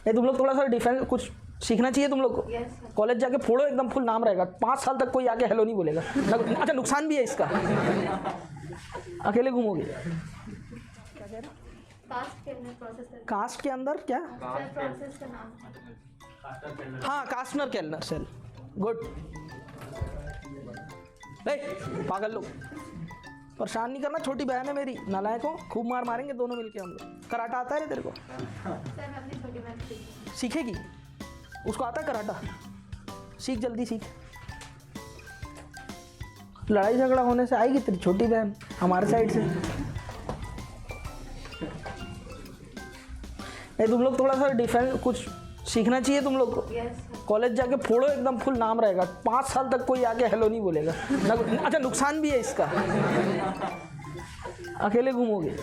नहीं तुम लोग थोड़ा सा डिफेंस कुछ सीखना चाहिए तुम लोग को। कॉलेज जाके फोड़ो एकदम फुल नाम रहेगा, 5 साल तक कोई आके हेलो नहीं बोलेगा। अच्छा नुकसान भी है इसका, अकेले घूमोगे। क्या कह रहे? कास्ट के अंदर क्या? हाँ कास्टनर केलनर सेल, गुड। पागल लोग परेशान नहीं करना, छोटी बहन है मेरी, नालायकों खूब मार मारेंगे दोनों मिलके हम लोग। कराटा आता है तेरे को? सीखेगी, उसको आता है कराटा, सीख जल्दी सीख। लड़ाई झगड़ा होने से आएगी तेरी छोटी बहन हमारे साइड से। नहीं तुम लोग थोड़ा सा डिफेंस कुछ सीखना चाहिए तुम लोग को। कॉलेज जाके फोड़ो एकदम फुल नाम रहेगा, 5 साल तक कोई आके हेलो नहीं बोलेगा। अच्छा नुकसान भी है इसका, अकेले घूमोगे।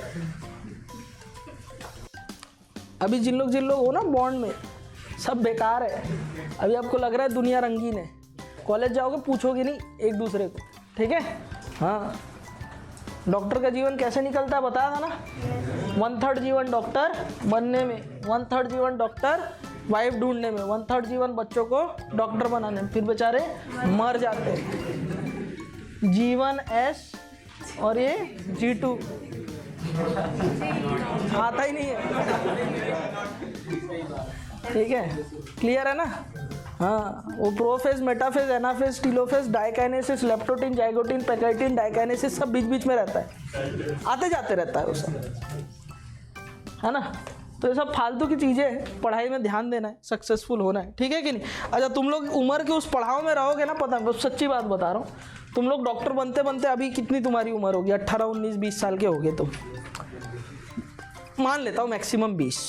अभी जिन लोग हो ना बॉन्ड में, सब बेकार है। अभी आपको लग रहा है दुनिया रंगीन है, कॉलेज जाओगे पूछोगे नहीं एक दूसरे को, ठीक है। हाँ डॉक्टर का जीवन कैसे निकलता है बताया था ना, 1/3 जीवन डॉक्टर बनने में, 1/3 जीवन डॉक्टर वाइफ ढूंढने में, 1/3 जीवन बच्चों को डॉक्टर बनाने में, फिर बेचारे मर जाते हैं। जीवन S और ये G2 आता ही नहीं है, ठीक है, क्लियर है ना। हाँ वो prophase, metaphase, anaphase, telophase, diakinesis, leptotene, zygotene, pachytene, diakinesis सब बीच बीच में रहता है, आते जाते रहता है वो सब, है ना। तो ये सब फालतू की चीज़ें हैं, पढ़ाई में ध्यान देना है, सक्सेसफुल होना है, ठीक है कि नहीं। अच्छा तुम लोग उम्र के उस पढ़ाव में रहोगे ना, पता है सच्ची बात बता रहा हूँ, तुम लोग डॉक्टर बनते बनते अभी कितनी तुम्हारी उम्र होगी, 18, 19, 20 साल के होगे तुम, मान लेता हूँ मैक्सिमम 20।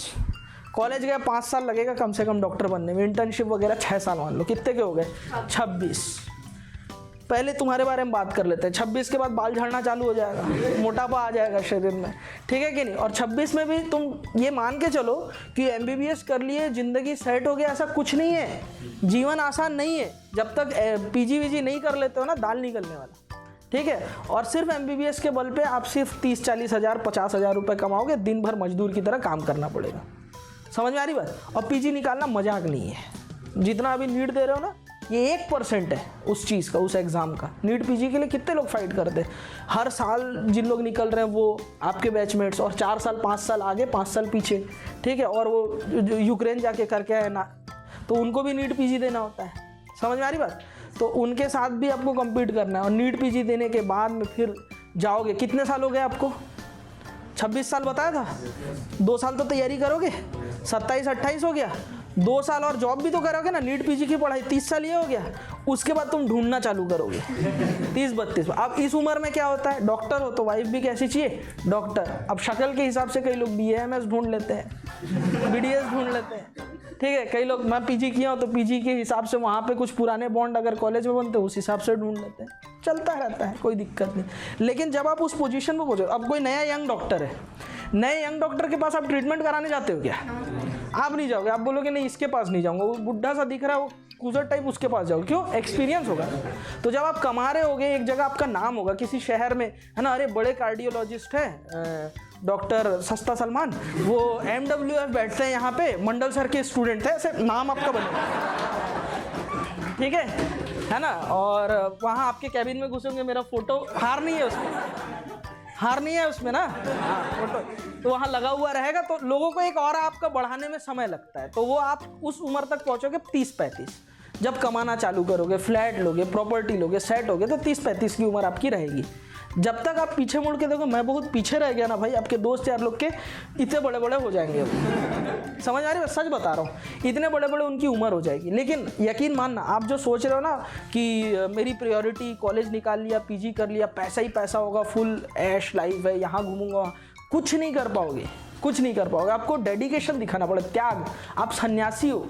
कॉलेज गए 5 साल लगेगा कम से कम डॉक्टर बनने में, इंटर्नशिप वगैरह 6 साल मान लो, कितने के हो गए 26। पहले तुम्हारे बारे में बात कर लेते हैं, 26 के बाद बाल झड़ना चालू हो जाएगा, मोटापा आ जाएगा शरीर में, ठीक है कि नहीं। और 26 में भी तुम ये मान के चलो कि MBBS कर लिए ज़िंदगी सेट हो गया, ऐसा कुछ नहीं है। जीवन आसान नहीं है, जब तक PG नहीं कर लेते हो ना दाल निकलने वाला, ठीक है। और सिर्फ MBBS के बल पे आप सिर्फ 30-40 हज़ार 50 हज़ार रुपये कमाओगे, दिन भर मजदूर की तरह काम करना पड़ेगा, समझ में आ रही बात। और PG निकालना मजाक नहीं है, जितना अभी नीट दे रहे हो ना ये 1% है उस चीज़ का, उस एग्ज़ाम का। नीट PG के लिए कितने लोग फाइट करते हैं हर साल, जिन लोग निकल रहे हैं वो आपके बैचमेट्स, और 4 साल 5 साल आगे 5 साल पीछे, ठीक है। और वो जो यूक्रेन जाके करके आए ना, तो उनको भी नीट PG देना होता है, समझ में आ रही बात। तो उनके साथ भी आपको कम्पीट करना है, और नीट PG देने के बाद में फिर जाओगे, कितने साल हो गए आपको, 26 साल बताया था, 2 साल तो तैयारी करोगे, 27-28 हो गया, 2 साल और जॉब भी तो करोगे ना, नीट PG की पढ़ाई 30 साल ये हो गया, उसके बाद तुम ढूंढना चालू करोगे 30-32। अब इस उम्र में क्या होता है, डॉक्टर हो तो वाइफ भी कैसी चाहिए, डॉक्टर। अब शक्ल के हिसाब से कई लोग BAMS ढूंढ लेते हैं, BDS ढूंढ लेते हैं, ठीक है। कई लोग मैं PG किया हूँ तो PG के हिसाब से वहाँ पे कुछ पुराने बॉन्ड अगर कॉलेज में बनते हैं उस हिसाब से ढूंढ लेते हैं, चलता रहता है, कोई दिक्कत नहीं। लेकिन जब आप उस पोजीशन में पहुँचो, अब कोई नया यंग डॉक्टर है, नए यंग डॉक्टर के पास आप ट्रीटमेंट कराने जाते हो क्या? आप नहीं जाओगे, आप बोलोगे नहीं इसके पास नहीं जाऊँगा, वो बुढ़ा सा दिख रहा है, वो कूजर टाइप, उसके पास जाओगे, क्यों? एक्सपीरियंस होगा। तो जब आप कमा रहे होगे, एक जगह आपका नाम होगा किसी शहर में, है ना, अरे बड़े कार्डियोलॉजिस्ट हैं डॉक्टर सस्ता सलमान, वो MWF बैठते हैं यहाँ पे, मंडल सर के स्टूडेंट थे, ऐसे नाम आपका बनेगा, ठीक है ना। और वहाँ आपके कैबिन में घुसेंगे, मेरा फोटो, हार नहीं है उसमें, हार नहीं है उसमें ना, हाँ फोटो तो वहाँ लगा हुआ रहेगा। तो लोगों को एक और आपका बढ़ाने में समय लगता है, तो वो आप उस उम्र तक पहुँचोगे 30-35। जब कमाना चालू करोगे, फ्लैट लोगे, प्रॉपर्टी लोगे, सेट होगे, तो 30-35 की उम्र आपकी रहेगी। जब तक आप पीछे मुड़ के देखो, मैं बहुत पीछे रह गया ना भाई, आपके दोस्त यार लोग के इतने बड़े बड़े हो जाएंगे अब, समझ आ रही है, सच बता रहा हूँ, इतने बड़े बड़े उनकी उम्र हो जाएगी। लेकिन यकीन मानना, आप जो सोच रहे हो ना कि मेरी प्रायोरिटी कॉलेज निकाल लिया, PG कर लिया, पैसा ही पैसा होगा, फुल ऐश लाइफ है, यहाँ घूमूंगा, कुछ नहीं कर पाओगे, कुछ नहीं कर पाओगे। आपको डेडिकेशन दिखाना पड़ेगा, त्याग। आप सन्यासी हो,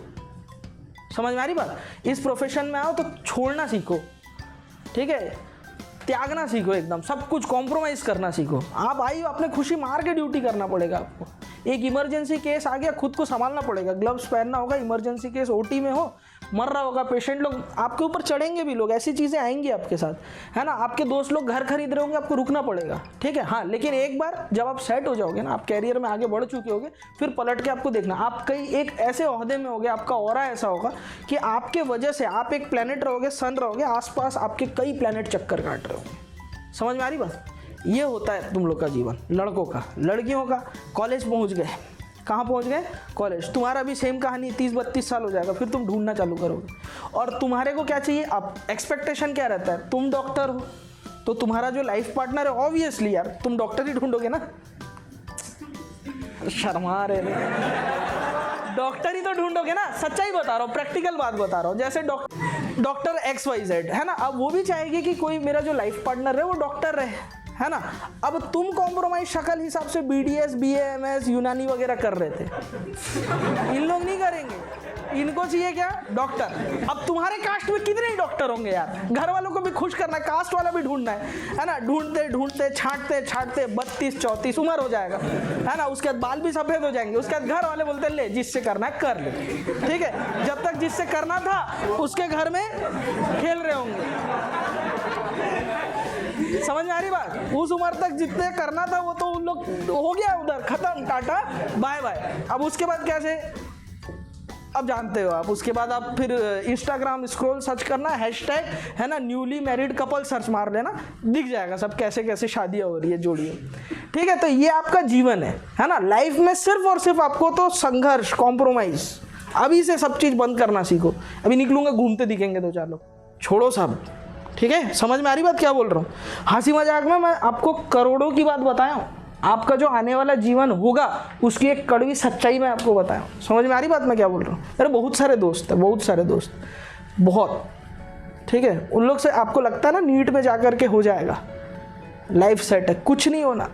समझ में आ रही बात। इस प्रोफेशन में आओ तो छोड़ना सीखो, ठीक है, त्यागना सीखो, एकदम सब कुछ कॉम्प्रोमाइज करना सीखो। आप आई हो, अपने खुशी मार के ड्यूटी करना पड़ेगा आपको। एक इमरजेंसी केस आ गया, खुद को संभालना पड़ेगा, ग्लव्स पहनना होगा, इमरजेंसी केस OT में हो, मर रहा होगा पेशेंट, लोग आपके ऊपर चढ़ेंगे भी, लोग ऐसी चीज़ें आएंगी आपके साथ, है ना। आपके दोस्त लोग घर खरीद रहे होंगे, आपको रुकना पड़ेगा, ठीक है। हाँ, लेकिन एक बार जब आप सेट हो जाओगे ना, आप कैरियर में आगे बढ़ चुके होगे, फिर पलट के आपको देखना, आप कहीं एक ऐसे ओहदे में होगे, आपका ऑरा ऐसा होगा कि आपके वजह से आप एक प्लेनेट रहोगे, सन रहोगे, आसपास आपके कई प्लेनेट चक्कर काट रहे होंगे। समझ में आ रही बात? ये होता है तुम लोग का जीवन, लड़कों का। लड़कियों का कॉलेज पहुंच गए, कहाँ पहुंच गए? कॉलेज। तुम्हारा भी सेम कहानी, 30-32 साल हो जाएगा, फिर तुम ढूंढना चालू करोगे। और तुम्हारे को क्या चाहिए? अब एक्सपेक्टेशन क्या रहता है? तुम डॉक्टर हो तो तुम्हारा जो लाइफ पार्टनर है, ऑब्वियसली यार तुम डॉक्टर ही ढूंढोगे ना। शर्मा रहे, डॉक्टर ही तो ढूंढोगे ना, सच्चाई बता रहा हूँ, प्रैक्टिकल बात बता रहा हूँ। जैसे डॉक्टर XYZ है ना, अब वो भी चाहेगी कि कोई मेरा जो लाइफ पार्टनर है वो डॉक्टर रहे, है ना। अब तुम कॉम्प्रोमाइज शक्ल हिसाब से BDS, BA, MS, यूनानी वगैरह कर रहे थे, इन लोग नहीं करेंगे, इनको चाहिए क्या? डॉक्टर। अब तुम्हारे कास्ट में कितने ही डॉक्टर होंगे यार, घर वालों को भी खुश करना है, कास्ट वाला भी ढूंढना है ना। ढूंढते ढूंढते छांटते 32-34 उम्र हो जाएगा, है ना। उसके बाद बाल भी सफेद हो जाएंगे, उसके बाद घर वाले बोलते ले जिससे करना है कर ले, ठीक है। जब तक जिससे करना था उसके घर में खेल रहे होंगे। समझ में आ रही बात? उस उम्र तक जितने करना था वो तो उन लोग हो गया, उधर खत्म, टाटा बाय बाय। अब उसके बाद कैसे, अब जानते हो आप, उसके बाद आप फिर इंस्टाग्राम स्क्रॉल सर्च करना, हैशटैग है ना न्यूली मैरिड कपल सर्च मार लेना, दिख जाएगा सब कैसे कैसे शादियां हो रही है जोड़ियों, ठीक है। तो ये आपका जीवन है ना। लाइफ में सिर्फ और सिर्फ आपको तो संघर्ष, कॉम्प्रोमाइज, अभी से सब चीज़ बंद करना सीखो। अभी निकलूंगा, घूमते दिखेंगे 2-4 लोग, छोड़ो सब, ठीक है। समझ में आ रही बात क्या बोल रहा हूँ? हंसी मजाक में मैं आपको करोड़ों की बात बताया हूँ, आपका जो आने वाला जीवन होगा उसकी एक कड़वी सच्चाई मैं आपको बताया हूँ। समझ में आ रही बात मैं क्या बोल रहा हूँ? अरे बहुत सारे दोस्त है, बहुत सारे दोस्त, बहुत, ठीक है। उन लोग से आपको लगता है ना नीट में जा कर के हो जाएगा, लाइफ सेट है, कुछ नहीं होना,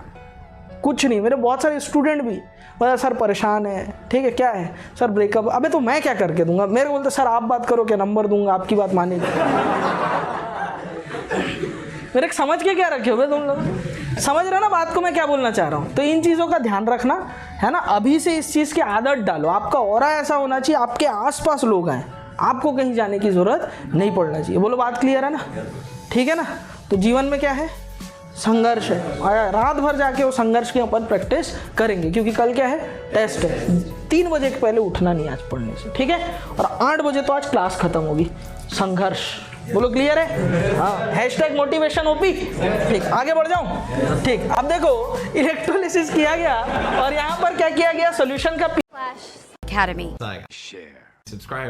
कुछ नहीं। मेरे बहुत सारे स्टूडेंट भी बोला सर परेशान है, ठीक है, क्या है सर ब्रेकअप। अबे तो मैं क्या करके दूंगा? मेरे को बोलते सर आप बात करो, क्या नंबर दूंगा, आपकी बात मानेगी। मेरे समझ के क्या रखे हो तुम लोग? समझ रहे हो ना बात को मैं क्या बोलना चाह रहा हूँ? तो इन चीज़ों का ध्यान रखना, है ना। अभी से इस चीज़ की आदत डालो, आपका ऑरा ऐसा होना चाहिए, आपके आसपास लोग हैं, आपको कहीं जाने की ज़रूरत नहीं पड़ना चाहिए। बोलो बात क्लियर है ना? ठीक है ना। तो जीवन में क्या है? संघर्ष है, और रात भर जाके वो संघर्ष के ऊपर प्रैक्टिस करेंगे, क्योंकि कल क्या है? टेस्ट है। 3 बजे के पहले उठना नहीं आज पढ़ने से, ठीक है। और 8 बजे तो आज क्लास खत्म होगी। संघर्ष, बोलो क्लियर है? हाँ, हैशटैग मोटिवेशन ओपी, ठीक। आगे बढ़ जाऊं, ठीक। अब देखो इलेक्ट्रोलिसिस किया गया और यहाँ पर क्या किया गया? सोल्यूशन का Academy. Like, share, subscribe.